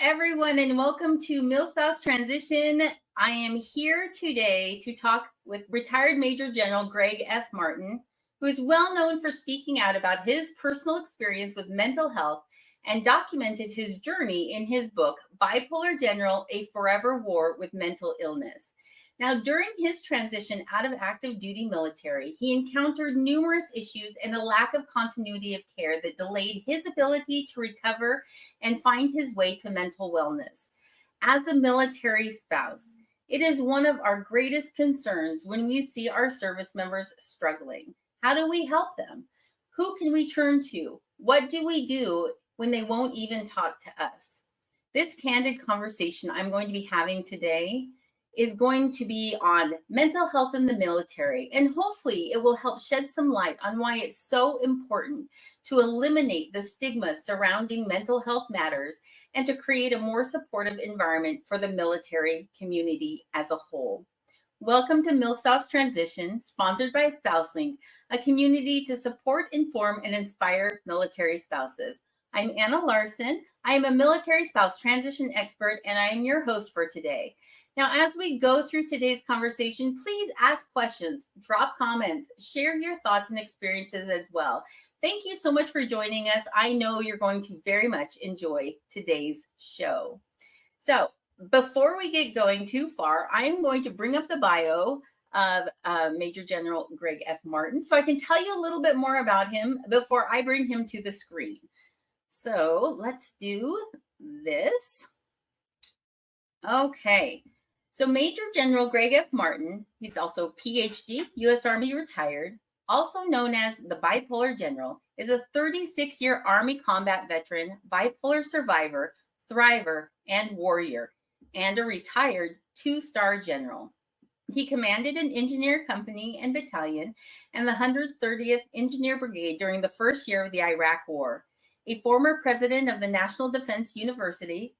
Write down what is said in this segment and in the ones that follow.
everyone, and welcome to Milspouse Transition. I am here today to talk with retired Major General Gregg F. Martin, who is well known for speaking out about his personal experience with mental health and documented his journey in his book, Bipolar General, A Forever War with Mental Illness. Now, during his transition out of active duty military, he encountered numerous issues and a lack of continuity of care that delayed his ability to recover and find his way to mental wellness. As a military spouse, it is one of our greatest concerns when we see our service members struggling. How do we help them? Who can we turn to? What do we do when they won't even talk to us? This candid conversation I'm going to be having today is going to be on mental health in the military, and hopefully it will help shed some light on why it's so important to eliminate the stigma surrounding mental health matters and to create a more supportive environment for the military community as a whole. Welcome to Milspouse Transition, sponsored by SpouseLink, a community to support, inform, and inspire military spouses. I'm Anna Larson. I am a military spouse transition expert, and I am your host for today. Now, as we go through today's conversation, please ask questions, drop comments, share your thoughts and experiences as well. Thank you so much for joining us. I know you're going to very much enjoy today's show. So before we get going too far, I'm going to bring up the bio of Major General Gregg F. Martin so I can tell you a little bit more about him before I bring him to the screen. So let's do this. Okay. So Major General Gregg F. Martin, he's also PhD, U.S. Army retired, also known as the Bipolar General, is a 36-year Army combat veteran, bipolar survivor, thriver, and warrior, and a retired two-star general. He commanded an engineer company and battalion and the 130th Engineer Brigade during the first year of the Iraq War. A former president of the National Defense University,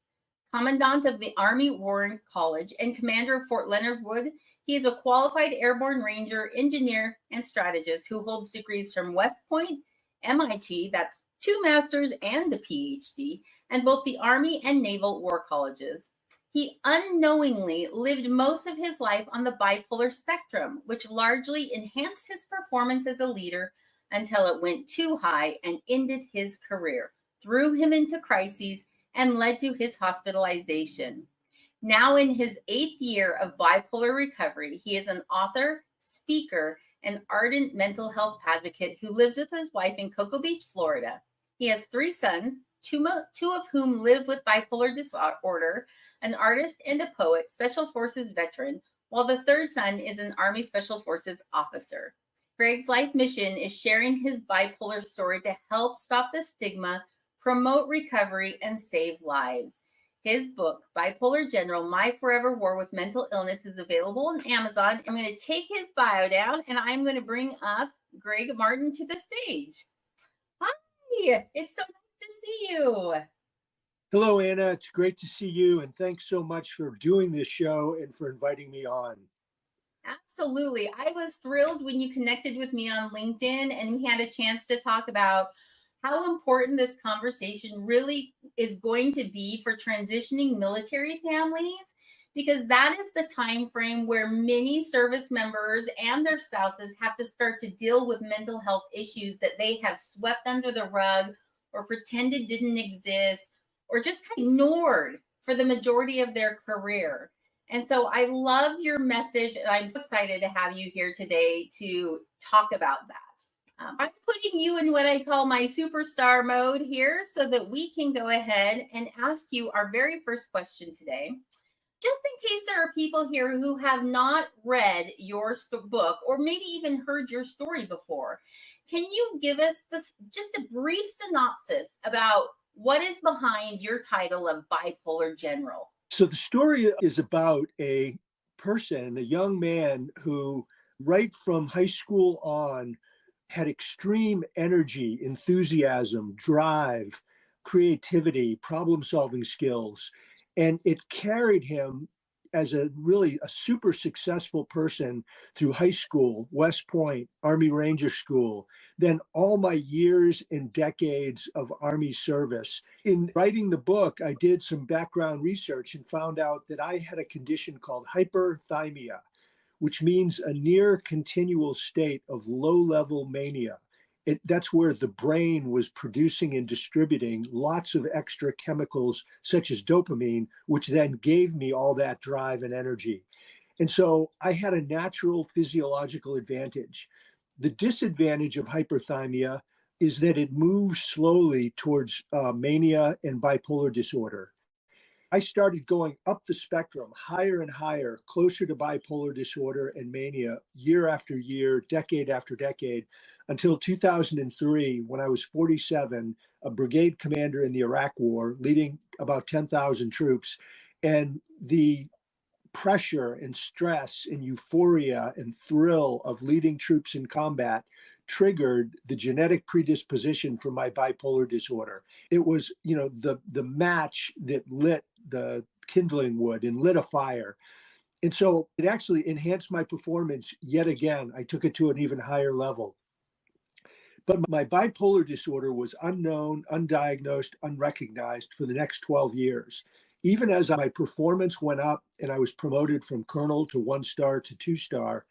Commandant of the Army Warren College, and commander of Fort Leonard Wood, he is a qualified airborne ranger, engineer, and strategist who holds degrees from West Point, MIT, that's 2 masters and a PhD, and both the Army and Naval War Colleges. He unknowingly lived most of his life on the bipolar spectrum, which largely enhanced his performance as a leader until it went too high and ended his career, threw him into crises, and led to his hospitalization. Now in his 8th year of bipolar recovery, he is an author, speaker, and ardent mental health advocate who lives with his wife in Cocoa Beach, Florida. He has 3 sons, two of whom live with bipolar disorder, an artist and a poet, Special Forces veteran, while the 3rd son is an Army Special Forces officer. Gregg's life mission is sharing his bipolar story to help stop the stigma, promote recovery, and save lives. His book, Bipolar General, My Forever War with Mental Illness, is available on Amazon. I'm going to take his bio down, and I'm going to bring up Gregg Martin to the stage. Hi, it's so nice to see you. Hello, Anna. It's great to see you, and thanks so much for doing this show and for inviting me on. Absolutely. I was thrilled when you connected with me on LinkedIn, and we had a chance to talk about how important this conversation really is going to be for transitioning military families, because that is the time frame where many service members and their spouses have to start to deal with mental health issues that they have swept under the rug or pretended didn't exist or just ignored for the majority of their career. And so I love your message, and I'm so excited to have you here today to talk about that. I'm putting you in what I call my superstar mode here so that we can go ahead and ask you our very first question today. Just in case there are people here who have not read your book or maybe even heard your story before, can you give us just a brief synopsis about what is behind your title of Bipolar General? So the story is about a person, a young man who right from high school on had extreme energy, enthusiasm, drive, creativity, problem-solving skills, and it carried him as a really a super successful person through high school, West Point, Army Ranger School, then all my years and decades of Army service. In writing the book, I did some background research and found out that I had a condition called hyperthymia, which means a near continual state of low-level mania. That's where the brain was producing and distributing lots of extra chemicals, such as dopamine, which then gave me all that drive and energy. And so I had a natural physiological advantage. The disadvantage of hyperthymia is that it moves slowly towards mania and bipolar disorder. I started going up the spectrum, higher and higher, closer to bipolar disorder and mania, year after year, decade after decade, until 2003, when I was 47, a brigade commander in the Iraq War, leading about 10,000 troops. And the pressure and stress and euphoria and thrill of leading troops in combat triggered the genetic predisposition for my bipolar disorder. It was, the match that lit the kindling wood and lit a fire. And so it actually enhanced my performance yet again. I took it to an even higher level. But my bipolar disorder was unknown, undiagnosed, unrecognized for the next 12 years. Even as my performance went up and I was promoted from colonel to 1-star to 2-star,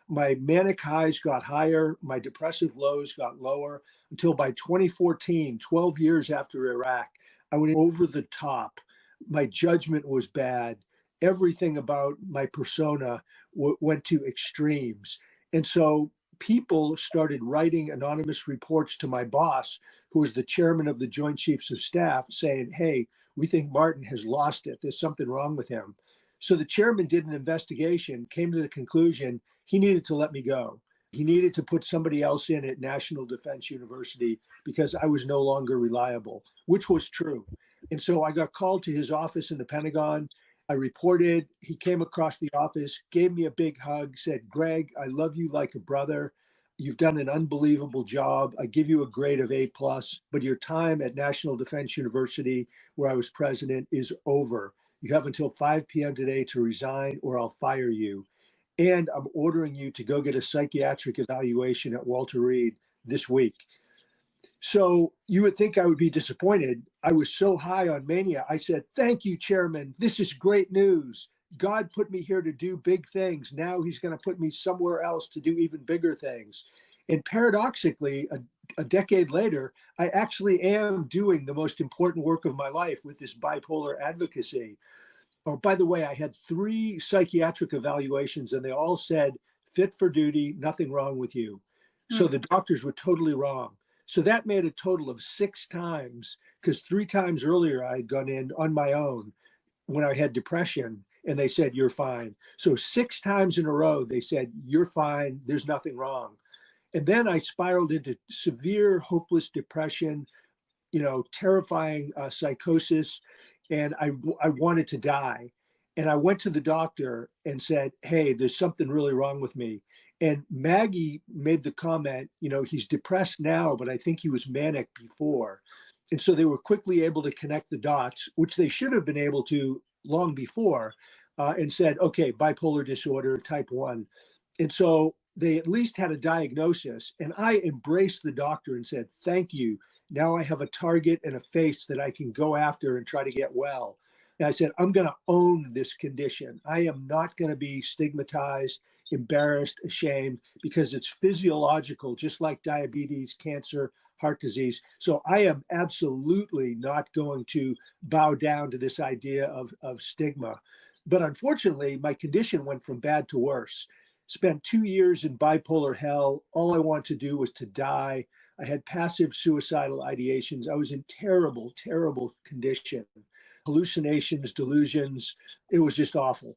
my manic highs got higher, my depressive lows got lower, until by 2014, 12 years after Iraq, I went over the top. My judgment was bad. Everything about my persona went to extremes. And so people started writing anonymous reports to my boss, who was the chairman of the Joint Chiefs of Staff, saying, hey, we think Martin has lost it. There's something wrong with him. So the chairman did an investigation, came to the conclusion he needed to let me go. He needed to put somebody else in at National Defense University because I was no longer reliable, which was true. And so I got called to his office in the Pentagon. I reported. He came across the office, gave me a big hug, said, Greg, I love you like a brother. You've done an unbelievable job. I give you a grade of A+, but your time at National Defense University, where I was president, is over. You have until 5 p.m. today to resign or I'll fire you. And I'm ordering you to go get a psychiatric evaluation at Walter Reed this week. So you would think I would be disappointed. I was so high on mania. I said, thank you, Chairman. This is great news. God put me here to do big things. Now he's going to put me somewhere else to do even bigger things. And paradoxically, a decade later, I actually am doing the most important work of my life with this bipolar advocacy. Oh, by the way, I had 3 psychiatric evaluations and they all said, fit for duty, nothing wrong with you. So the doctors were totally wrong. So that made a total of 6 times, because 3 times earlier I had gone in on my own when I had depression and they said, you're fine. So 6 times in a row, they said, you're fine, there's nothing wrong. And then I spiraled into severe, hopeless depression, terrifying psychosis. And I wanted to die. And I went to the doctor and said, hey, there's something really wrong with me. And Maggie made the comment, he's depressed now, but I think he was manic before. And so they were quickly able to connect the dots, which they should have been able to long before, and said, okay, bipolar disorder type 1. And so they at least had a diagnosis. And I embraced the doctor and said, thank you. Now I have a target and a face that I can go after and try to get well. And I said, I'm going to own this condition. I am not going to be stigmatized, embarrassed, ashamed, because it's physiological, just like diabetes, cancer, heart disease. So I am absolutely not going to bow down to this idea of stigma. But unfortunately, my condition went from bad to worse. Spent 2 years in bipolar hell. All I wanted to do was to die. I had passive suicidal ideations. I was in terrible, terrible condition. Hallucinations, delusions. It was just awful.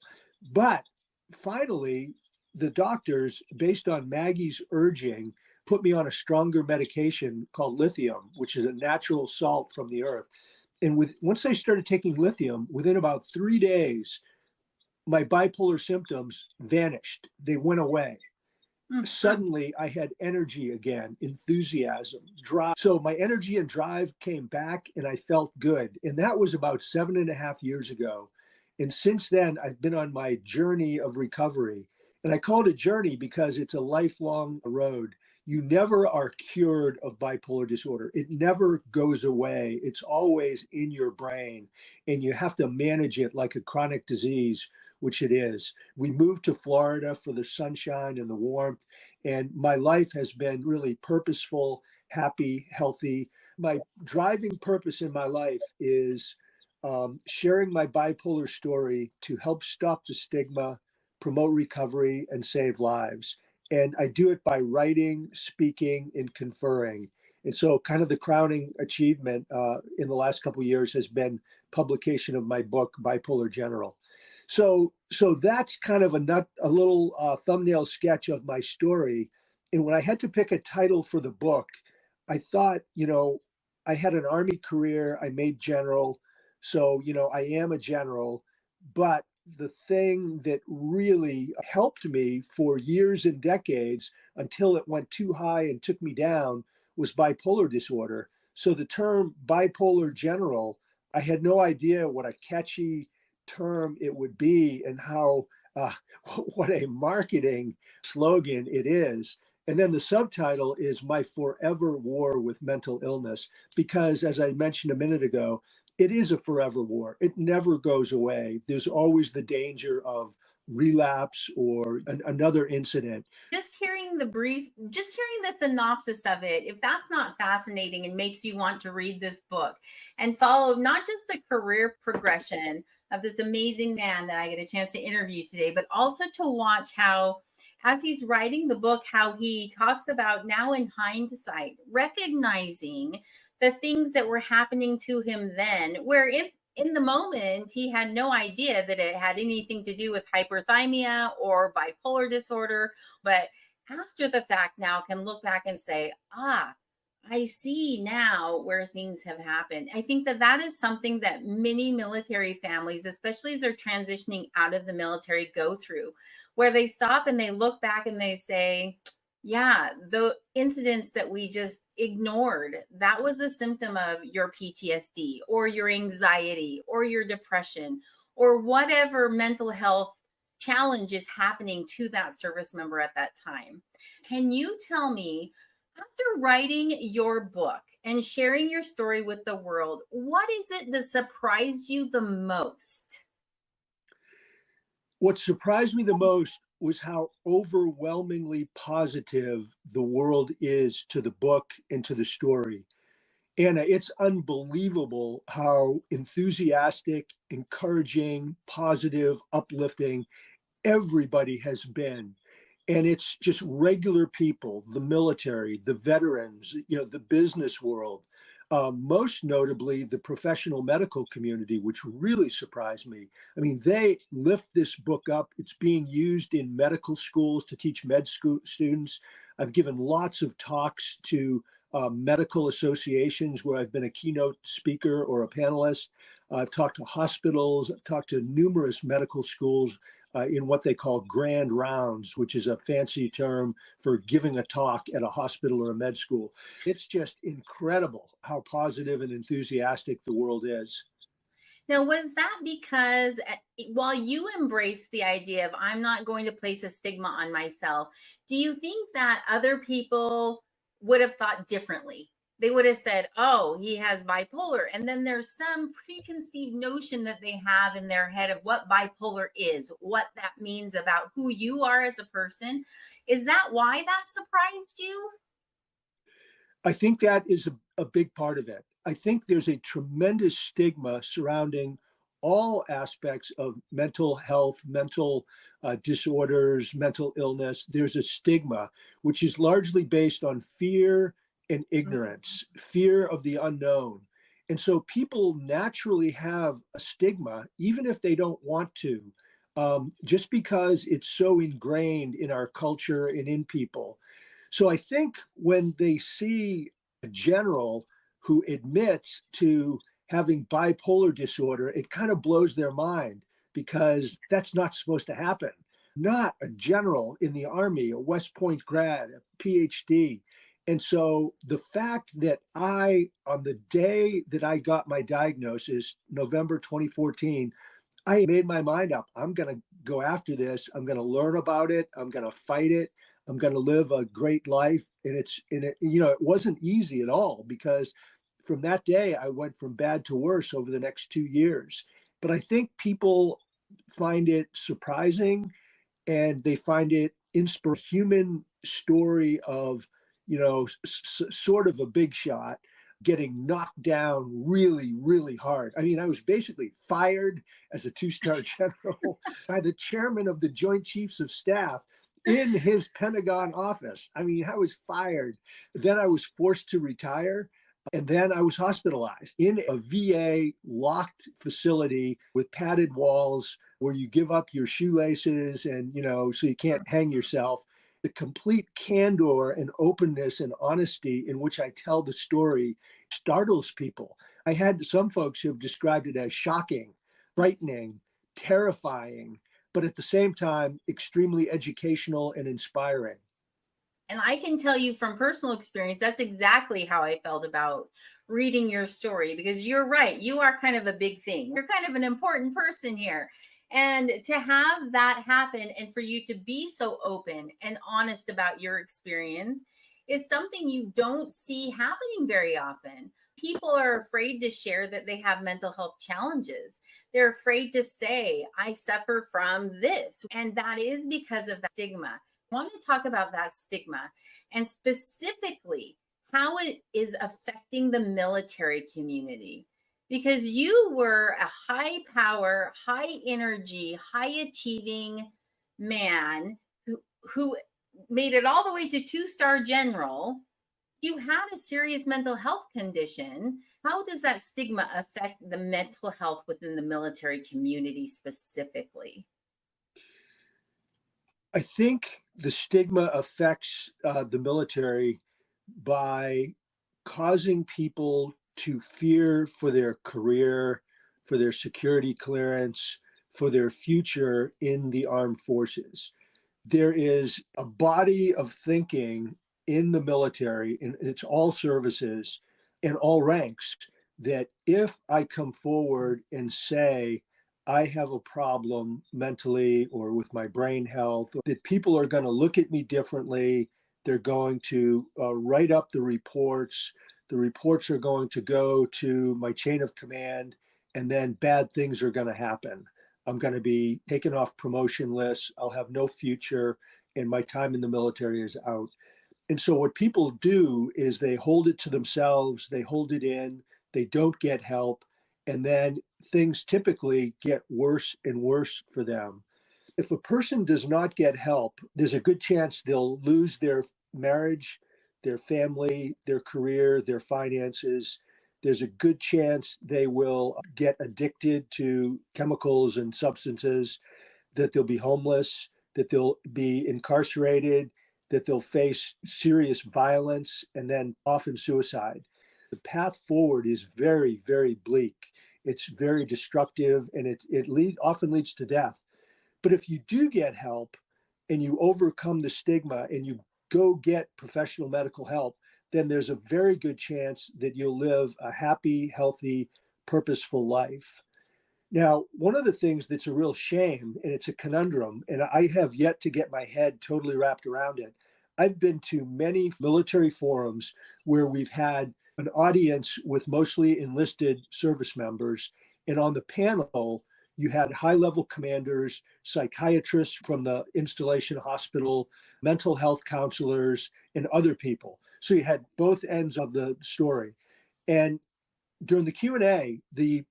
But finally, the doctors, based on Maggie's urging, put me on a stronger medication called lithium, which is a natural salt from the earth. And once I started taking lithium, within about 3 days, my bipolar symptoms vanished. They went away. Suddenly I had energy again, enthusiasm, drive. So my energy and drive came back and I felt good. And that was about 7.5 years ago. And since then, I've been on my journey of recovery. And I call it a journey because it's a lifelong road. You never are cured of bipolar disorder. It never goes away. It's always in your brain, and you have to manage it like a chronic disease, which it is. We moved to Florida for the sunshine and the warmth, and my life has been really purposeful, happy, healthy. My driving purpose in my life is sharing my bipolar story to help stop the stigma, promote recovery, and save lives. And I do it by writing, speaking, and conferring. And so, kind of the crowning achievement in the last couple of years has been publication of my book, Bipolar General. So that's kind of a little thumbnail sketch of my story. And when I had to pick a title for the book, I thought, I had an Army career. I made general. So, I am a general, but the thing that really helped me for years and decades until it went too high and took me down was bipolar disorder. So the term bipolar general, I had no idea what a catchy term it would be and how, what a marketing slogan it is. And then the subtitle is My Forever War with Mental Illness, because as I mentioned a minute ago, it is a forever war. It never goes away. There's always the danger of relapse or another incident. Just hearing the synopsis of it, if that's not fascinating and makes you want to read this book and follow not just the career progression of this amazing man that I get a chance to interview today, but also to watch how, as he's writing the book, how he talks about now in hindsight, recognizing the things that were happening to him then, where in the moment, he had no idea that it had anything to do with hyperthymia or bipolar disorder. But after the fact, now can look back and say, I see now where things have happened. I think that that is something that many military families, especially as they're transitioning out of the military, go through, where they stop and they look back and they say, yeah, the incidents that we just ignored, that was a symptom of your PTSD or your anxiety or your depression or whatever mental health challenge is happening to that service member at that time. Can you tell me, after writing your book and sharing your story with the world, what is it that surprised you the most? What surprised me the most was how overwhelmingly positive the world is to the book and to the story. Anna, it's unbelievable how enthusiastic, encouraging, positive, uplifting everybody has been. And it's just regular people, the military, the veterans, the business world, most notably the professional medical community, which really surprised me. I mean, they lift this book up. It's being used in medical schools to teach med school students. I've given lots of talks to medical associations where I've been a keynote speaker or a panelist. I've talked to hospitals, I've talked to numerous medical schools in what they call grand rounds, which is a fancy term for giving a talk at a hospital or a med school. It's just incredible how positive and enthusiastic the world is. Now, was that because while you embraced the idea of I'm not going to place a stigma on myself, do you think that other people would have thought differently? They would have said, oh, he has bipolar. And then there's some preconceived notion that they have in their head of what bipolar is, what that means about who you are as a person. Is that why that surprised you? I think that is a big part of it. I think there's a tremendous stigma surrounding all aspects of mental health, mental disorders, mental illness. There's a stigma, which is largely based on fear and ignorance, fear of the unknown. And so people naturally have a stigma, even if they don't want to, just because it's so ingrained in our culture and in people. So I think when they see a general who admits to having bipolar disorder, it kind of blows their mind because that's not supposed to happen. Not a general in the Army, a West Point grad, a PhD. And so the fact that on the day that I got my diagnosis, November 2014, I made my mind up. I'm going to go after this. I'm going to learn about it. I'm going to fight it. I'm going to live a great life. And it wasn't easy at all, because from that day, I went from bad to worse over the next 2 years. But I think people find it surprising, and they find it inspirational. Human story of, sort of a big shot getting knocked down really, really hard. I mean, I was basically fired as a two-star general by the chairman of the Joint Chiefs of Staff in his Pentagon office. I mean, I was fired. Then I was forced to retire. And then I was hospitalized in a VA locked facility with padded walls where you give up your shoelaces and, so you can't hang yourself. The complete candor and openness and honesty in which I tell the story startles people. I had some folks who have described it as shocking, frightening, terrifying, but at the same time, extremely educational and inspiring. And I can tell you from personal experience, that's exactly how I felt about reading your story, because you're right. You are kind of a big thing. You're kind of an important person here. And to have that happen and for you to be so open and honest about your experience is something you don't see happening very often. People are afraid to share that they have mental health challenges. They're afraid to say, I suffer from this. And that is because of the stigma. I want to talk about that stigma and specifically how it is affecting the military community, because you were a high power, high energy, high achieving man who made it all the way to two-star general. You had a serious mental health condition. How does that stigma affect the mental health within the military community specifically? I think the stigma affects the military by causing people to fear for their career, for their security clearance, for their future in the armed forces. There is a body of thinking in the military, and it's all services and all ranks, that if I come forward and say, I have a problem mentally or with my brain health, that people are going to look at me differently. They're going to write up the reports. The reports are going to go to my chain of command, and then bad things are going to happen. I'm going to be taken off promotion lists. I'll have no future, and my time in the military is out. And so what people do is they hold it to themselves, they hold it in, they don't get help, and then things typically get worse and worse for them. If a person does not get help, there's a good chance they'll lose their marriage, their family, their career, their finances. There's a good chance they will get addicted to chemicals and substances, that they'll be homeless, that they'll be incarcerated, that they'll face serious violence, and then often suicide. The path forward is very, very bleak. It's very destructive, and it often leads to death. But if you do get help and you overcome the stigma and you go get professional medical help, then there's a very good chance that you'll live a happy, healthy, purposeful life. Now, one of the things that's a real shame, and it's a conundrum, and I have yet to get my head totally wrapped around it. I've been to many military forums where we've had an audience with mostly enlisted service members, and on the panel, you had high-level commanders, psychiatrists from the installation hospital, mental health counselors, and other people. So you had both ends of the story. And during the Q&A, the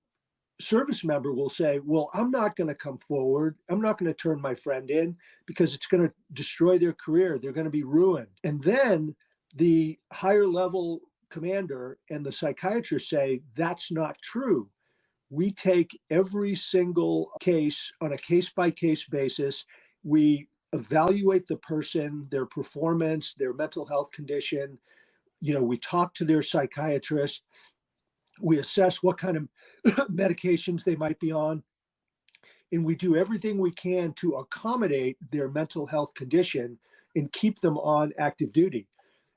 service member will say, well, I'm not going to come forward. I'm not going to turn my friend in because it's going to destroy their career. They're going to be ruined. And then the higher level commander and the psychiatrist say, that's not true. We take every single case on a case-by-case basis. We evaluate the person, their performance, their mental health condition. We talk to their psychiatrist. We assess what kind of medications they might be on. And we do everything we can to accommodate their mental health condition and keep them on active duty.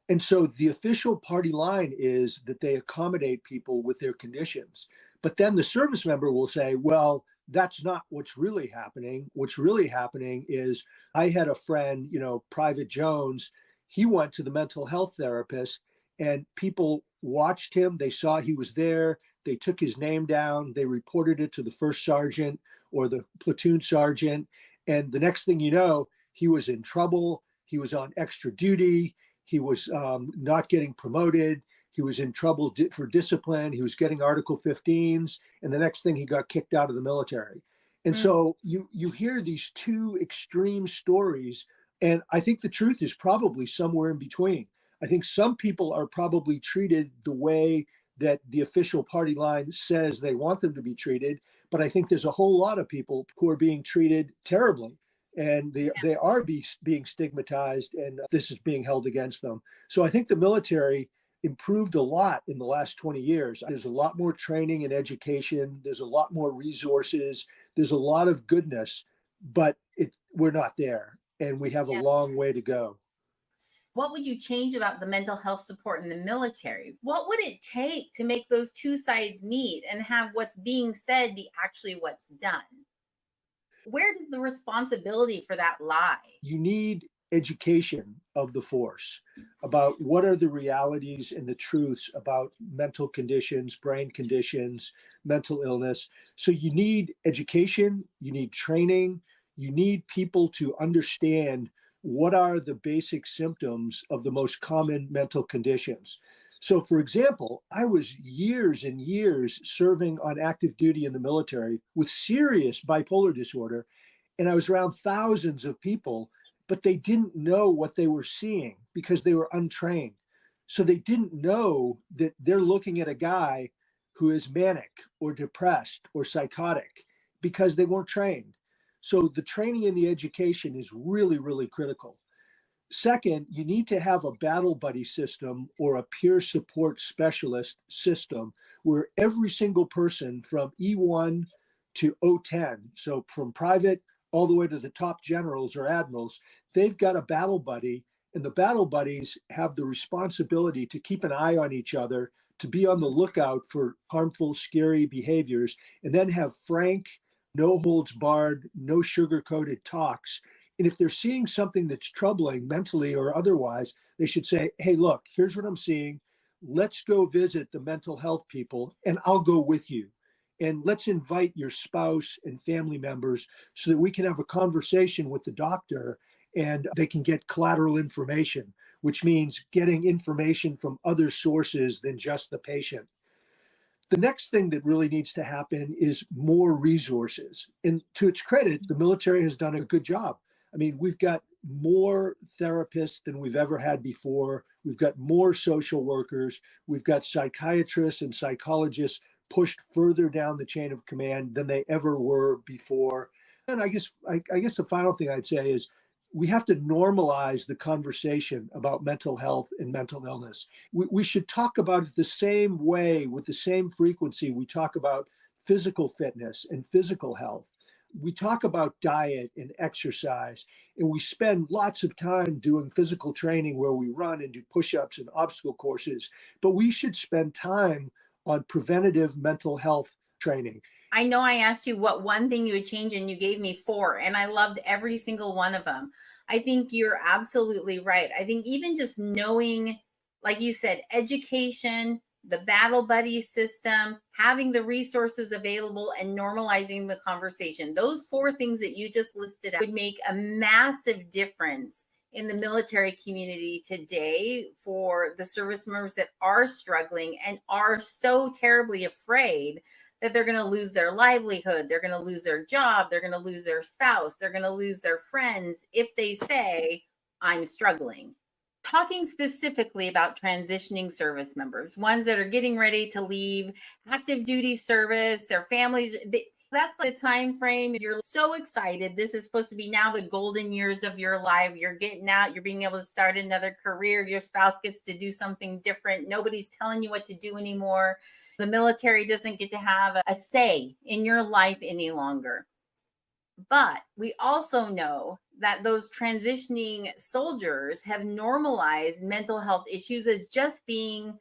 And so the official party line is that they accommodate people with their conditions. But then the service member will say, well, That's not what's really happening. What's really happening is I had a friend, Private Jones, he went to the mental health therapist and people watched him. They saw he was there. They took his name down. They reported it to the first sergeant or the platoon sergeant. And the next thing you know, he was in trouble. He was on extra duty. He was not getting promoted. He was in trouble for discipline. He was getting Article 15s. And the next thing, he got kicked out of the military. And so you hear these two extreme stories. And I think the truth is probably somewhere in between. I think some people are probably treated the way that the official party line says they want them to be treated. But I think there's a whole lot of people who are being treated terribly. And they are being stigmatized, and this is being held against them. So I think the military improved a lot in the last 20 years. There's a lot more training and education. There's a lot more resources. There's a lot of goodness, but we're not there, and we have a long way to go. What would you change about the mental health support in the military? What would it take to make those two sides meet and have what's being said be actually what's done? Where does the responsibility for that lie? You need education of the force about what are the realities and the truths about mental conditions, brain conditions, mental illness. So you need education, you need training, you need people to understand what are the basic symptoms of the most common mental conditions. So, for example, I was years and years serving on active duty in the military with serious bipolar disorder, and I was around thousands of people, but they didn't know what they were seeing because they were untrained. So they didn't know that they're looking at a guy who is manic or depressed or psychotic because they weren't trained. So the training and the education is really, really critical. Second, you need to have a battle buddy system or a peer support specialist system where every single person from E1 to O10, so from private all the way to the top generals or admirals, they've got a battle buddy, and the battle buddies have the responsibility to keep an eye on each other, to be on the lookout for harmful, scary behaviors, and then have frank, no holds barred, no sugar-coated talks. And if they're seeing something that's troubling mentally or otherwise, they should say, hey, look, here's what I'm seeing. Let's go visit the mental health people and I'll go with you. And let's invite your spouse and family members so that we can have a conversation with the doctor and they can get collateral information, which means getting information from other sources than just the patient. The next thing that really needs to happen is more resources. And to its credit, the military has done a good job. I mean, we've got more therapists than we've ever had before. We've got more social workers. We've got psychiatrists and psychologists pushed further down the chain of command than they ever were before. And I guess the final thing I'd say is we have to normalize the conversation about mental health and mental illness. We should talk about it the same way, with the same frequency we talk about physical fitness and physical health. We talk about diet and exercise, and we spend lots of time doing physical training where we run and do push-ups and obstacle courses, but we should spend time on preventative mental health training. I know I asked you what one thing you would change, and you gave me 4, and I loved every single one of them. I think you're absolutely right. I think even just knowing, like you said, education, the battle buddy system, having the resources available, and normalizing the conversation. Those 4 things that you just listed out would make a massive difference in the military community today for the service members that are struggling and are so terribly afraid that they're going to lose their livelihood, they're going to lose their job, they're going to lose their spouse, they're going to lose their friends if they say, I'm struggling. Talking specifically about transitioning service members, ones that are getting ready to leave active duty service, their families, that's the time frame. You're so excited. This is supposed to be now the golden years of your life. You're getting out, you're being able to start another career. Your spouse gets to do something different. Nobody's telling you what to do anymore. The military doesn't get to have a say in your life any longer. But we also know that those transitioning soldiers have normalized mental health issues as just being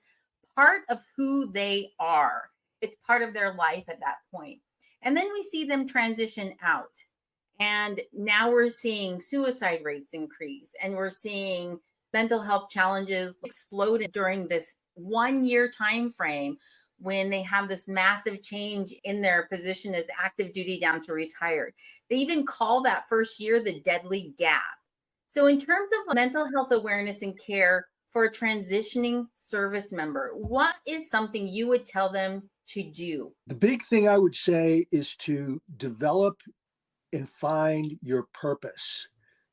part of who they are. It's part of their life at that point. And then we see them transition out. And now we're seeing suicide rates increase, and we're seeing mental health challenges explode during this 1 year time frame when they have this massive change in their position as active duty down to retired. They even call that first year the deadly gap. So, in terms of mental health awareness and care for a transitioning service member, what is something you would tell them to do? The big thing I would say is to develop and find your purpose,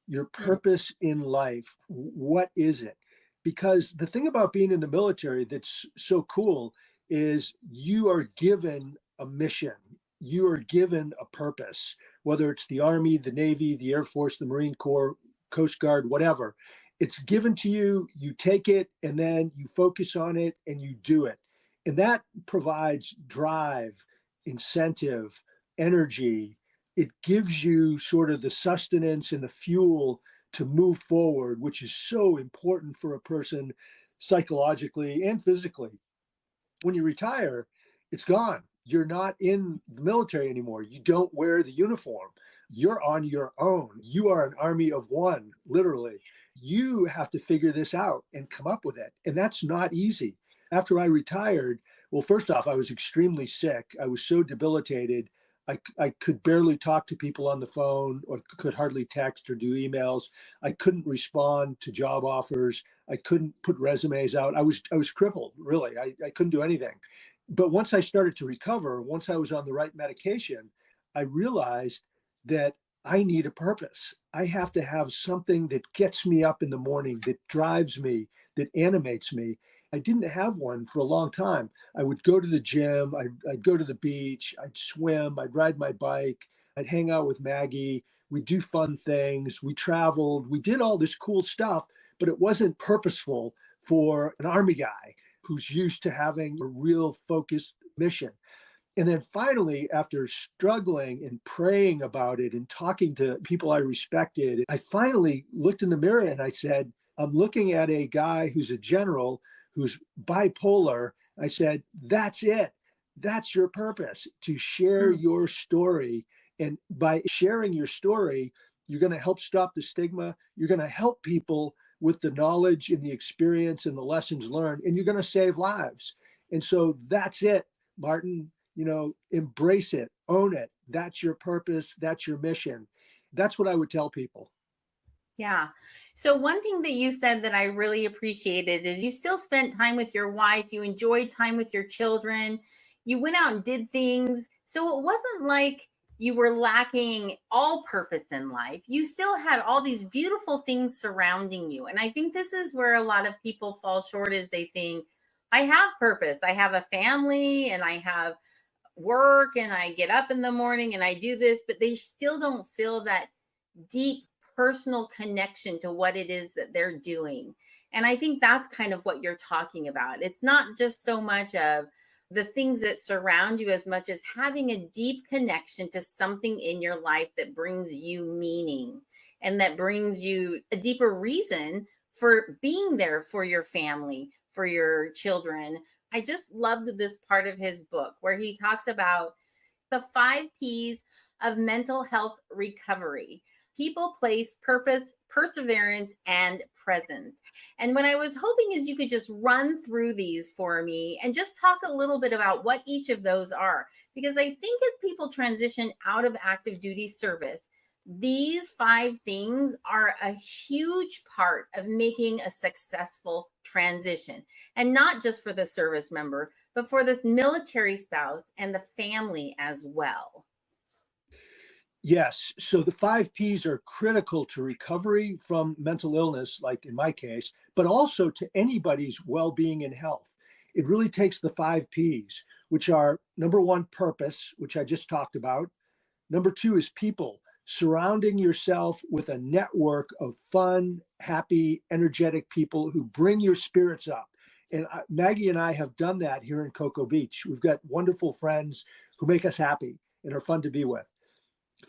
your Mm. purpose in life. What is it? Because the thing about being in the military that's so cool is you are given a mission, you are given a purpose, whether it's the Army, the Navy, the Air Force, the Marine Corps, Coast Guard, whatever. It's given to you, you take it, and then you focus on it and you do it. And that provides drive, incentive, energy. It gives you sort of the sustenance and the fuel to move forward, which is so important for a person psychologically and physically. When you retire, it's gone. You're not in the military anymore. You don't wear the uniform. You're on your own. You are an army of one, literally. You have to figure this out and come up with it. And that's not easy. After I retired, well, first off, I was extremely sick. I was so debilitated. I could barely talk to people on the phone or could hardly text or do emails. I couldn't respond to job offers. I couldn't put resumes out. I was crippled, really. I couldn't do anything. But once I started to recover, once I was on the right medication, I realized that I need a purpose. I have to have something that gets me up in the morning, that drives me, that animates me. I didn't have one for a long time. I would go to the gym, I'd go to the beach, I'd swim, I'd ride my bike, I'd hang out with Maggie. We'd do fun things. We traveled, we did all this cool stuff, but it wasn't purposeful for an Army guy who's used to having a real focused mission. And then finally, after struggling and praying about it and talking to people I respected, I finally looked in the mirror and I said, I'm looking at a guy who's a general who's bipolar. I said, that's it. That's your purpose, to share Mm. your story. And by sharing your story, you're going to help stop the stigma. You're going to help people with the knowledge and the experience and the lessons learned, and you're going to save lives. And so that's it, Martin. Embrace it, own it. That's your purpose. That's your mission. That's what I would tell people. Yeah. So one thing that you said that I really appreciated is you still spent time with your wife, you enjoyed time with your children, you went out and did things. So it wasn't like you were lacking all purpose in life. You still had all these beautiful things surrounding you. And I think this is where a lot of people fall short, is they think, I have purpose. I have a family and I have work and I get up in the morning and I do this, but they still don't feel that deep personal connection to what it is that they're doing. And I think that's kind of what you're talking about. It's not just so much of the things that surround you as much as having a deep connection to something in your life that brings you meaning and that brings you a deeper reason for being there for your family, for your children. I just loved this part of his book where he talks about the 5 P's of mental health recovery: people, place, purpose, perseverance, and presence. And what I was hoping is you could just run through these for me and just talk a little bit about what each of those are. Because I think as people transition out of active duty service, these 5 things are a huge part of making a successful transition. And not just for the service member, but for this military spouse and the family as well. Yes. So the 5 P's are critical to recovery from mental illness, like in my case, but also to anybody's well being and health. It really takes the 5 P's, which are number one, purpose, which I just talked about. Number two is people, surrounding yourself with a network of fun, happy, energetic people who bring your spirits up. And Maggie and I have done that here in Cocoa Beach. We've got wonderful friends who make us happy and are fun to be with.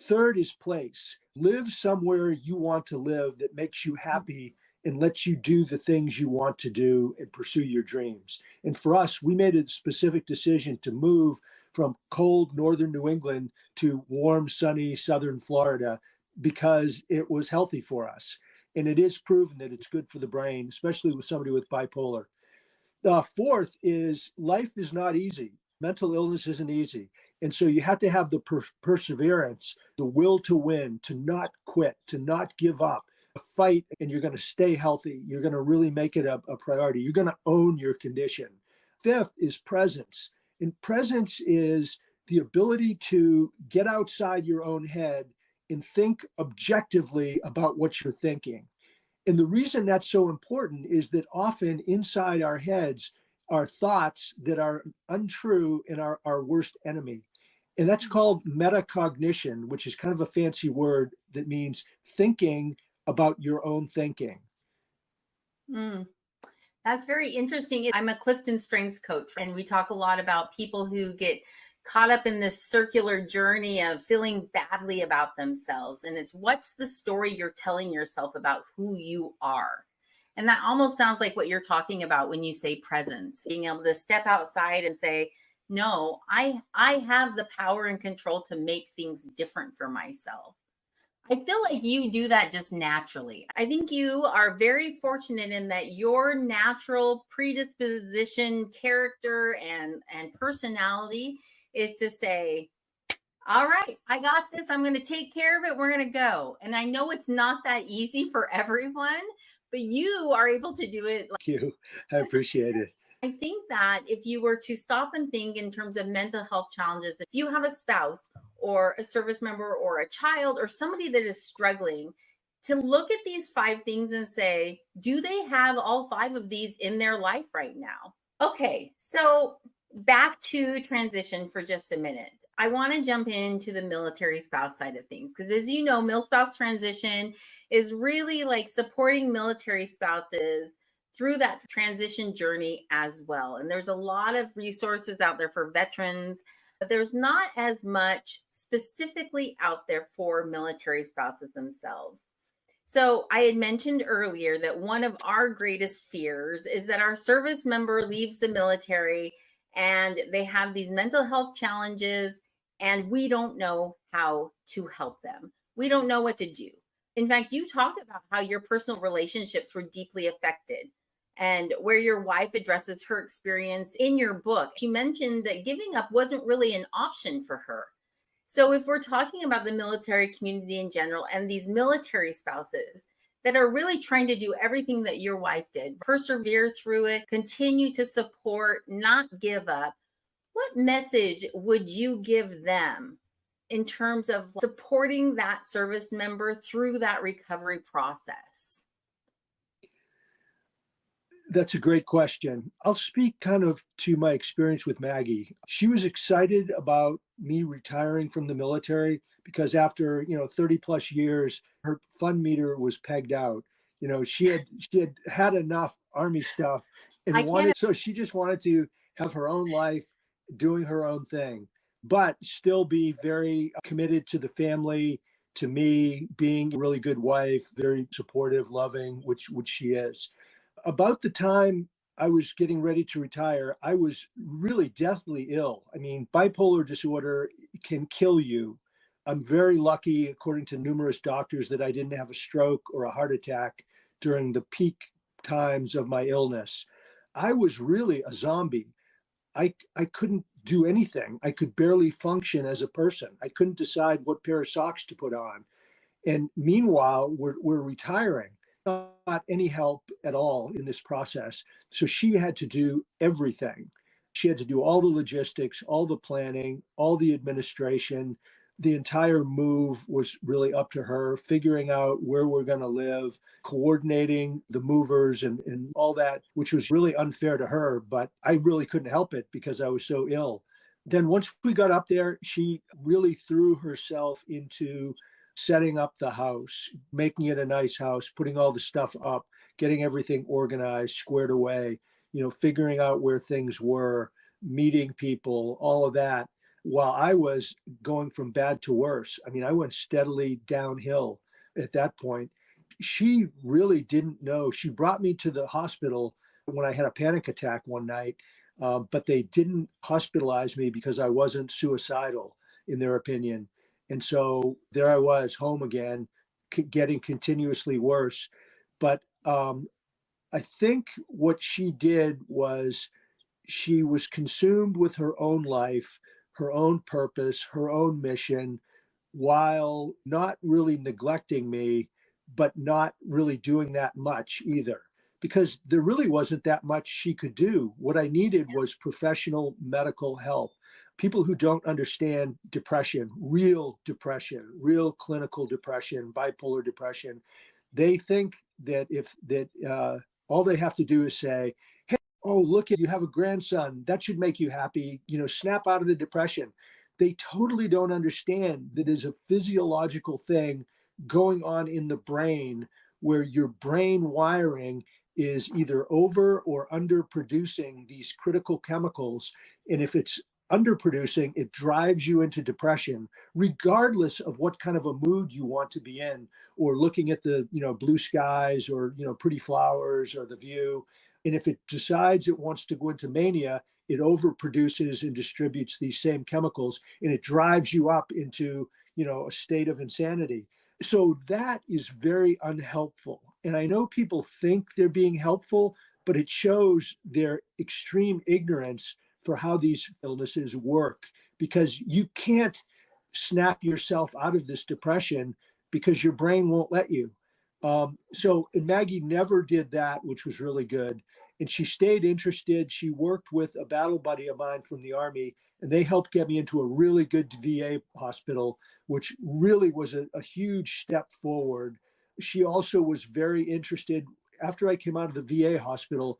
Third is place. Live somewhere you want to live that makes you happy and lets you do the things you want to do and pursue your dreams. And for us, we made a specific decision to move from cold northern New England to warm, sunny southern Florida because it was healthy for us. And it is proven that it's good for the brain, especially with somebody with bipolar. The fourth is life is not easy. Mental illness isn't easy. And so you have to have the perseverance, the will to win, to not quit, to not give up, fight, and you're going to stay healthy. You're going to really make it a priority. You're going to own your condition. Fifth is presence. And presence is the ability to get outside your own head and think objectively about what you're thinking. And the reason that's so important is that often inside our heads are thoughts that are untrue and are our worst enemy. And that's called metacognition, which is kind of a fancy word that means thinking about your own thinking. Mm. That's very interesting. I'm a Clifton Strengths coach, and we talk a lot about people who get caught up in this circular journey of feeling badly about themselves. And it's what's the story you're telling yourself about who you are? And that almost sounds like what you're talking about when you say presence, being able to step outside and say, no, I have the power and control to make things different for myself. I feel like you do that just naturally. I think you are very fortunate in that your natural predisposition, character, and personality is to say, all right, I got this. I'm going to take care of it. We're going to go. And I know it's not that easy for everyone, but you are able to do it. Thank you. I appreciate it. I think that if you were to stop and think in terms of mental health challenges, if you have a spouse or a service member or a child or somebody that is struggling, to look at these 5 things and say, do they have all 5 of these in their life right now? Okay, so back to transition for just a minute. I want to jump into the military spouse side of things because, as you know, Mil Spouse Transition is really like supporting military spouses through that transition journey as well. And there's a lot of resources out there for veterans, but there's not as much specifically out there for military spouses themselves. So I had mentioned earlier that one of our greatest fears is that our service member leaves the military and they have these mental health challenges and we don't know how to help them. We don't know what to do. In fact, you talk about how your personal relationships were deeply affected and where your wife addresses her experience in your book. She mentioned that giving up wasn't really an option for her. So if we're talking about the military community in general and these military spouses that are really trying to do everything that your wife did, persevere through it, continue to support, not give up, what message would you give them in terms of supporting that service member through that recovery process? That's a great question. I'll speak kind of to my experience with Maggie. She was excited about me retiring from the military because after, 30 plus years, her fun meter was pegged out. She had enough Army stuff and so she just wanted to have her own life, doing her own thing, but still be very committed to the family, to me, being a really good wife, very supportive, loving, which she is. About the time I was getting ready to retire, I was really deathly ill. I mean, bipolar disorder can kill you. I'm very lucky, according to numerous doctors, that I didn't have a stroke or a heart attack during the peak times of my illness. I was really a zombie. I couldn't do anything. I could barely function as a person. I couldn't decide what pair of socks to put on. And meanwhile, we're retiring. Not any help at all in this process. So she had to do everything. She had to do all the logistics, all the planning, all the administration. The entire move was really up to her, figuring out where we're going to live, coordinating the movers and all that, which was really unfair to her. But I really couldn't help it because I was so ill. Then once we got up there, she really threw herself into setting up the house, making it a nice house, putting all the stuff up, getting everything organized, squared away, figuring out where things were, meeting people, all of that, while I was going from bad to worse. I mean, I went steadily downhill at that point. she really didn't know. She brought me to the hospital when I had a panic attack one night, but they didn't hospitalize me because I wasn't suicidal, in their opinion. And so there I was, home again, getting continuously worse. But I think what she did was she was consumed with her own life, her own purpose, her own mission, while not really neglecting me, but not really doing that much either. Because there really wasn't that much she could do. What I needed was professional medical help. People who don't understand depression, real clinical depression, bipolar depression, they think that if that all they have to do is say, "Oh, look at you have a grandson. That should make you happy. Snap out of the depression." They totally don't understand that is a physiological thing going on in the brain where your brain wiring is either over or under producing these critical chemicals. And if it's underproducing, it drives you into depression, regardless of what kind of a mood you want to be in, or looking at the, blue skies, or, pretty flowers, or the view. And if it decides it wants to go into mania, it overproduces and distributes these same chemicals, and it drives you up into, a state of insanity. So that is very unhelpful. And I know people think they're being helpful, but it shows their extreme ignorance for how these illnesses work, because you can't snap yourself out of this depression because your brain won't let you. And Maggie never did that, which was really good. And she stayed interested. She worked with a battle buddy of mine from the Army, and they helped get me into a really good VA hospital, which really was a huge step forward. She also was very interested. After I came out of the VA hospital,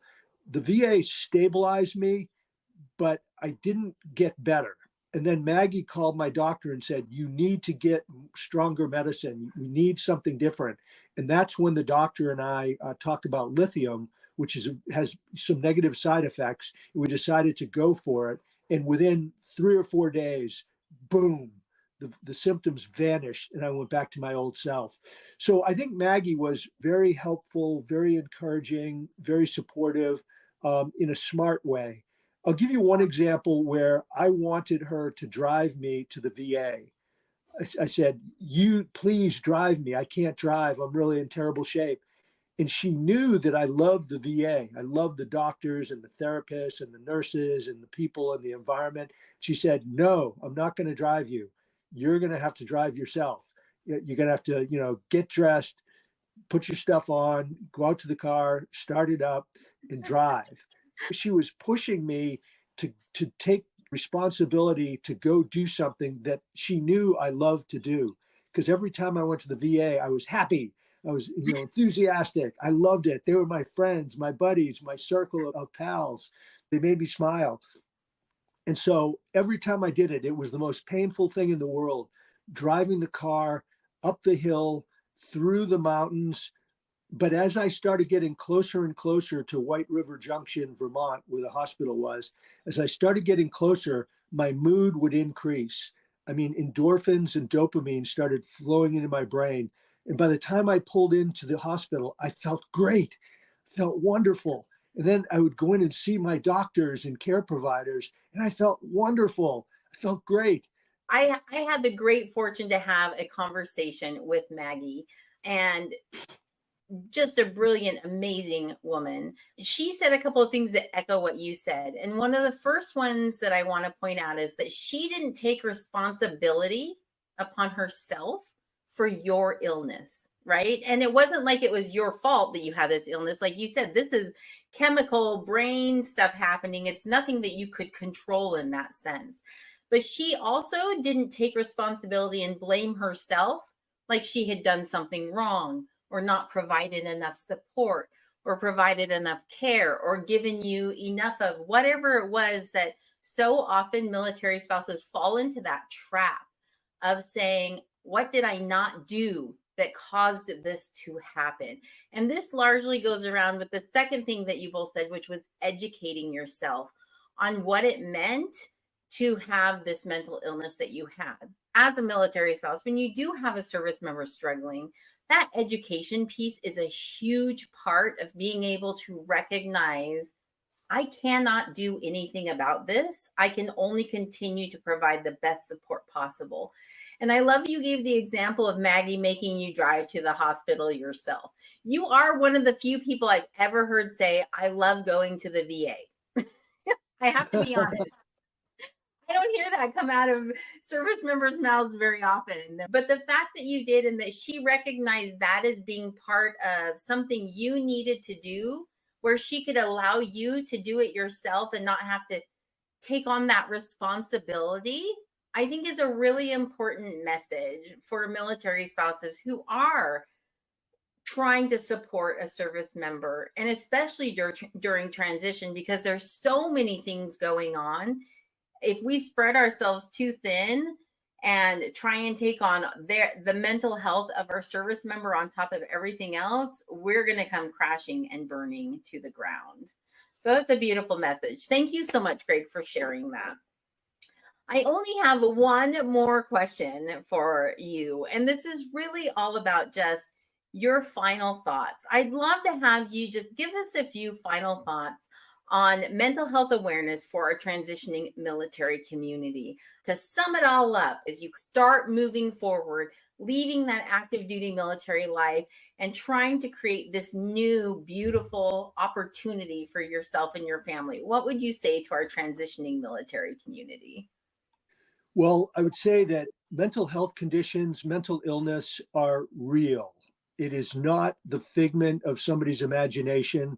the VA stabilized me, but I didn't get better. And then Maggie called my doctor and said, "You need to get stronger medicine. We need something different." And that's when the doctor and I talked about lithium, which has some negative side effects. And we decided to go for it. And within 3 or 4 days, boom, the symptoms vanished, and I went back to my old self. So I think Maggie was very helpful, very encouraging, very supportive, in a smart way. I'll give you one example where I wanted her to drive me to the VA. I said, "You please drive me. I can't drive. I'm really in terrible shape." And she knew that I loved the VA. I loved the doctors and the therapists and the nurses and the people and the environment. She said, "No, I'm not going to drive you. You're going to have to drive yourself. You're going to have to, get dressed, put your stuff on, go out to the car, start it up, and drive." She was pushing me to take responsibility to go do something that she knew I loved to do. Because every time I went to the VA, I was happy. I was, enthusiastic. I loved it. They were my friends, my buddies, my circle of pals. They made me smile. And so every time I did it, it was the most painful thing in the world. Driving the car up the hill, through the mountains. But as I started getting closer and closer to White River Junction, Vermont, where the hospital was, as I started getting closer, my mood would increase. I mean, endorphins and dopamine started flowing into my brain. And by the time I pulled into the hospital, I felt great, felt wonderful. And then I would go in and see my doctors and care providers, and I felt wonderful. I felt great. I had the great fortune to have a conversation with Maggie, and just a brilliant, amazing woman. She said a couple of things that echo what you said. And one of the first ones that I want to point out is that she didn't take responsibility upon herself for your illness, right? And it wasn't like it was your fault that you had this illness. Like you said, this is chemical brain stuff happening. It's nothing that you could control in that sense. But she also didn't take responsibility and blame herself like she had done something wrong, or not provided enough support, or provided enough care, or given you enough of whatever it was. That so often military spouses fall into that trap of saying, "What did I not do that caused this to happen?" And this largely goes around with the second thing that you both said, which was educating yourself on what it meant to have this mental illness that you had. As a military spouse, when you do have a service member struggling, that education piece is a huge part of being able to recognize I cannot do anything about this. I can only continue to provide the best support possible. And I love you gave the example of Maggie making you drive to the hospital yourself. You are one of the few people I've ever heard say, I love going to the VA. I have to be honest. I don't hear that come out of service members' mouths very often. But the fact that you did and that she recognized that as being part of something you needed to do, where she could allow you to do it yourself and not have to take on that responsibility, I think is a really important message for military spouses who are trying to support a service member, and especially during transition, because there's so many things going on. If we spread ourselves too thin and try and take on the mental health of our service member on top of everything else, we're going to come crashing and burning to the ground. So that's a beautiful message. Thank you so much, Greg, for sharing that. I only have one more question for you, and this is really all about just your final thoughts. I'd love to have you just give us a few final thoughts on mental health awareness for our transitioning military community. To sum it all up, as you start moving forward, leaving that active duty military life and trying to create this new, beautiful opportunity for yourself and your family, what would you say to our transitioning military community? Well, I would say that mental health conditions, mental illness are real. It is not the figment of somebody's imagination.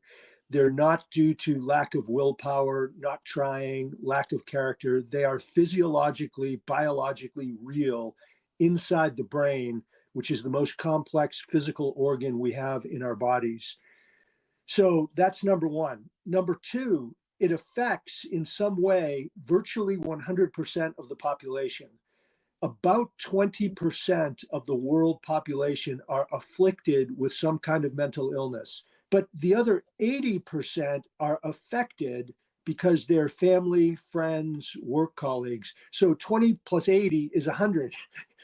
They're not due to lack of willpower, not trying, lack of character. They are physiologically, biologically real inside the brain, which is the most complex physical organ we have in our bodies. So that's number one. Number two, it affects in some way virtually 100% of the population. About 20% of the world population are afflicted with some kind of mental illness, but the other 80% are affected because they're family, friends, work colleagues. So 20 plus 80 is 100.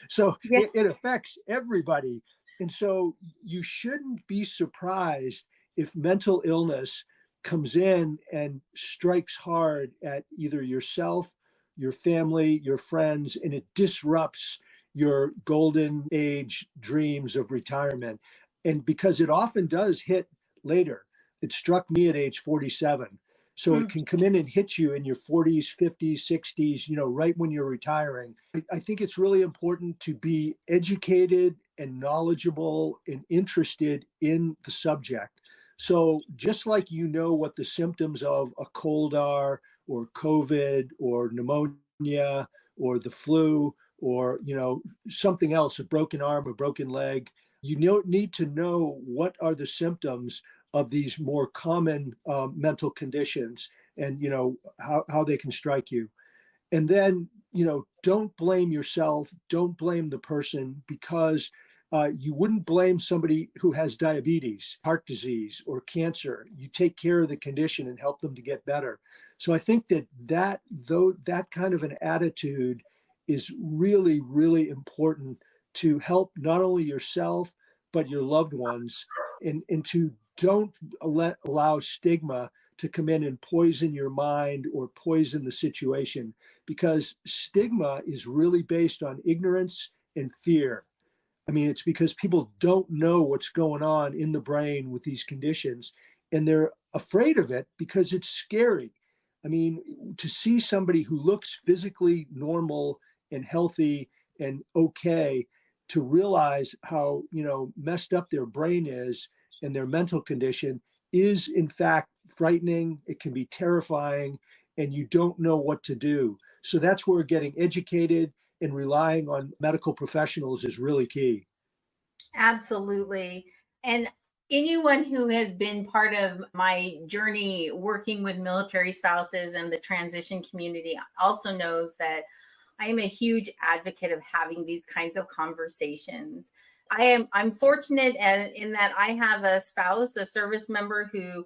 So Yes. it affects everybody. And so you shouldn't be surprised if mental illness comes in and strikes hard at either yourself, your family, your friends, and it disrupts your golden age dreams of retirement. And because it often does hit later, it struck me at age 47. So it can come in and hit you in your 40s, 50s, 60s, right when you're retiring. I think it's really important to be educated and knowledgeable and interested in the subject. So just like what the symptoms of a cold are, or COVID, or pneumonia, or the flu, or something else, a broken arm, a broken leg, you need to know what are the symptoms of these more common mental conditions, and how they can strike you. And then don't blame yourself, don't blame the person, because you wouldn't blame somebody who has diabetes, heart disease, or cancer. You take care of the condition and help them to get better. So I think that kind of an attitude is really, really important to help not only yourself, but your loved ones, and to don't allow stigma to come in and poison your mind or poison the situation, because stigma is really based on ignorance and fear. I mean, it's because people don't know what's going on in the brain with these conditions, and they're afraid of it because it's scary. I mean, to see somebody who looks physically normal and healthy and okay, to realize how, messed up their brain is and their mental condition is in fact frightening. It can be terrifying, and you don't know what to do. So that's where getting educated and relying on medical professionals is really key. Absolutely. And anyone who has been part of my journey working with military spouses and the transition community also knows that I am a huge advocate of having these kinds of conversations. I'm fortunate in that I have a spouse, a service member who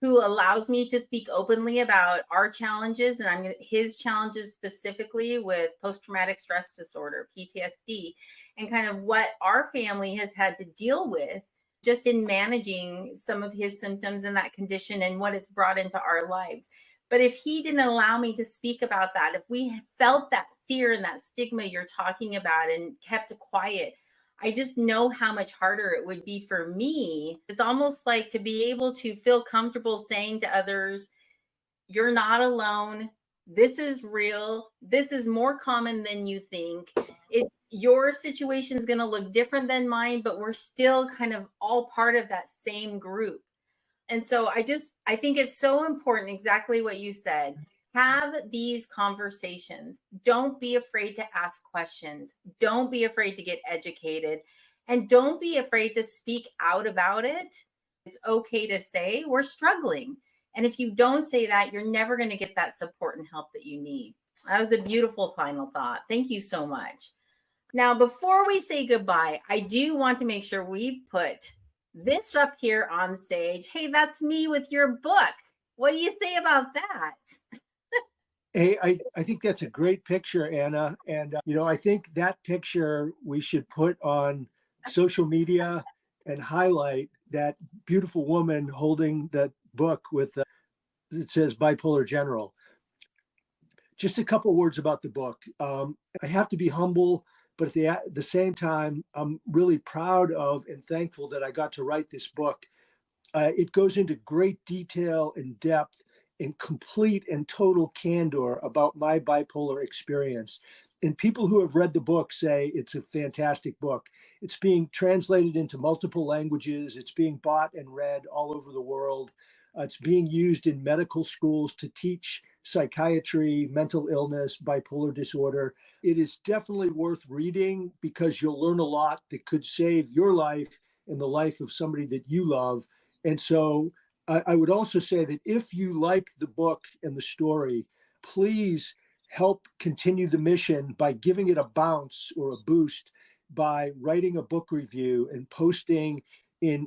who allows me to speak openly about our challenges, and his challenges specifically with post-traumatic stress disorder, PTSD, and kind of what our family has had to deal with just in managing some of his symptoms and that condition and what it's brought into our lives. But if he didn't allow me to speak about that, if we felt that fear and that stigma you're talking about and kept quiet, I just know how much harder it would be for me. It's almost like to be able to feel comfortable saying to others, you're not alone. This is real. This is more common than you think. It's your situation is going to look different than mine, but we're still kind of all part of that same group. And so I think it's so important, exactly what you said. Have these conversations. Don't be afraid to ask questions. Don't be afraid to get educated. And don't be afraid to speak out about it. It's okay to say we're struggling. And if you don't say that, you're never going to get that support and help that you need. That was a beautiful final thought. Thank you so much. Now, before we say goodbye, I do want to make sure we put this up here on stage. Hey, that's me with your book. What do you say about that? Hey, I think that's a great picture, Anna. And, I think that picture we should put on social media and highlight that beautiful woman holding that book with, it says Bipolar General. Just a couple words about the book. I have to be humble, but at the same time, I'm really proud of and thankful that I got to write this book. It goes into great detail and depth and complete and total candor about my bipolar experience. And people who have read the book say it's a fantastic book. It's being translated into multiple languages. It's being bought and read all over the world. It's being used in medical schools to teach psychiatry, mental illness, bipolar disorder. It is definitely worth reading because you'll learn a lot that could save your life and the life of somebody that you love. And so I would also say that if you like the book and the story, please help continue the mission by giving it a bounce or a boost by writing a book review and posting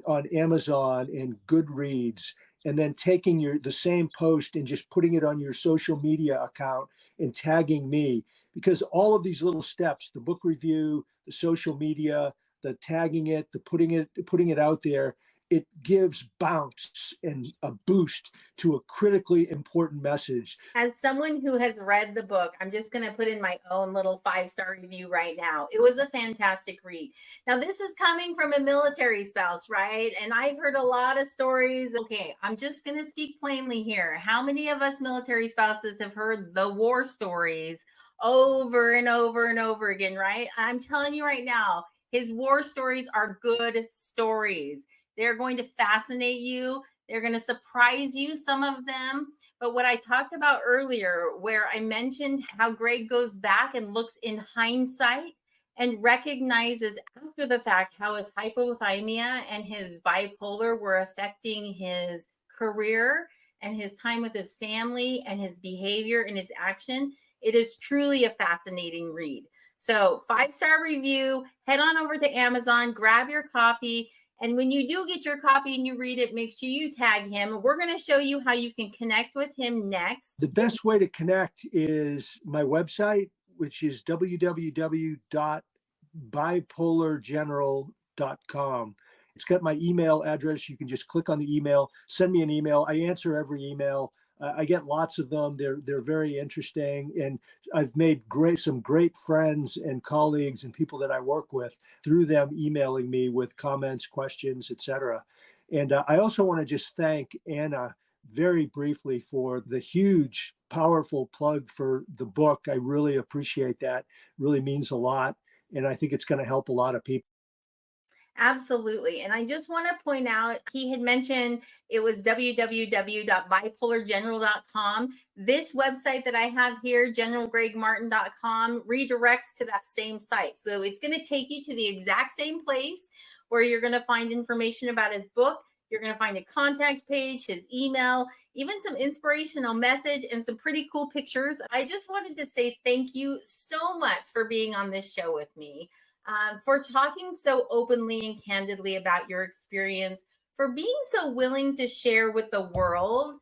on Amazon and Goodreads, and then taking the same post and just putting it on your social media account and tagging me. Because all of these little steps, the book review, the social media, the tagging it, the putting it out there, it gives bounce and a boost to a critically important message. As someone who has read the book, I'm just going to put in my own little 5-star review right now. It was a fantastic read. Now, this is coming from a military spouse, right? And I've heard a lot of stories. Okay, I'm just going to speak plainly here. How many of us military spouses have heard the war stories over and over and over again, right? I'm telling you right now, his war stories are good stories. They're going to fascinate you. They're going to surprise you, some of them. But what I talked about earlier, where I mentioned how Gregg goes back and looks in hindsight and recognizes after the fact how his hypothymia and his bipolar were affecting his career and his time with his family and his behavior and his action, it is truly a fascinating read. So 5-star review, head on over to Amazon, grab your copy. And when you do get your copy and you read it, make sure you tag him. We're going to show you how you can connect with him next. The best way to connect is my website, which is www.bipolargeneral.com. It's got my email address. You can just click on the email, send me an email. I answer every email. I get lots of them. They're very interesting, and I've made some great friends and colleagues and people that I work with through them emailing me with comments, questions, etc. And I also want to just thank Anna very briefly for the huge, powerful plug for the book. I really appreciate that. It really means a lot, and I think it's going to help a lot of people. Absolutely. And I just want to point out, he had mentioned it was www.bipolargeneral.com. This website that I have here, generalgregmartin.com, redirects to that same site. So it's going to take you to the exact same place where you're going to find information about his book. You're going to find a contact page, his email, even some inspirational message and some pretty cool pictures. I just wanted to say thank you so much for being on this show with me. For talking so openly and candidly about your experience, for being so willing to share with the world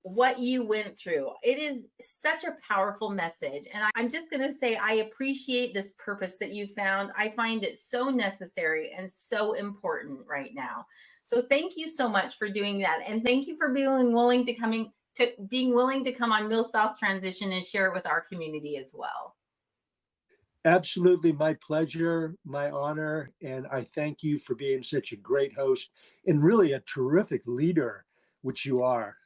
what you went through. It is such a powerful message. And I'm just going to say, I appreciate this purpose that you found. I find it so necessary and so important right now. So thank you so much for doing that. And thank you for being willing to come on MilSpouse Transition and share it with our community as well. Absolutely, my pleasure, my honor, and I thank you for being such a great host and really a terrific leader, which you are.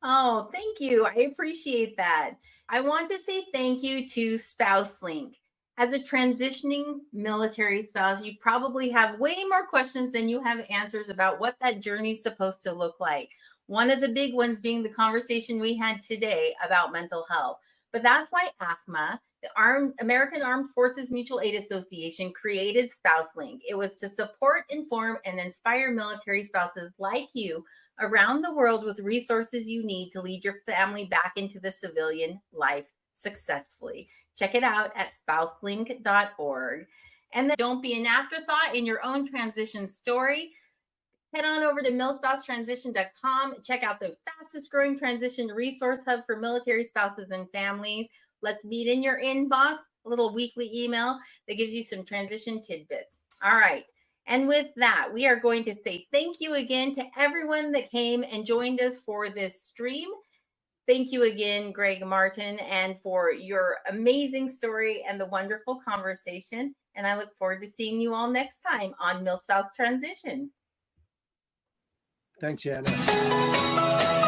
Oh, thank you. I appreciate that. I want to say thank you to SpouseLink. As a transitioning military spouse, you probably have way more questions than you have answers about what that journey is supposed to look like. One of the big ones being the conversation we had today about mental health. But that's why AFMA, the American Armed Forces Mutual Aid Association, created SpouseLink. It was to support, inform, and inspire military spouses like you around the world with resources you need to lead your family back into the civilian life successfully. Check it out at spouselink.org. And then don't be an afterthought in your own transition story. Head on over to milspousetransition.com. Check out the fastest growing transition resource hub for military spouses and families. Let's meet in your inbox, a little weekly email that gives you some transition tidbits. All right. And with that, we are going to say thank you again to everyone that came and joined us for this stream. Thank you again, Gregg Martin, and for your amazing story and the wonderful conversation. And I look forward to seeing you all next time on MilSpouse Transition. Thanks, Anna.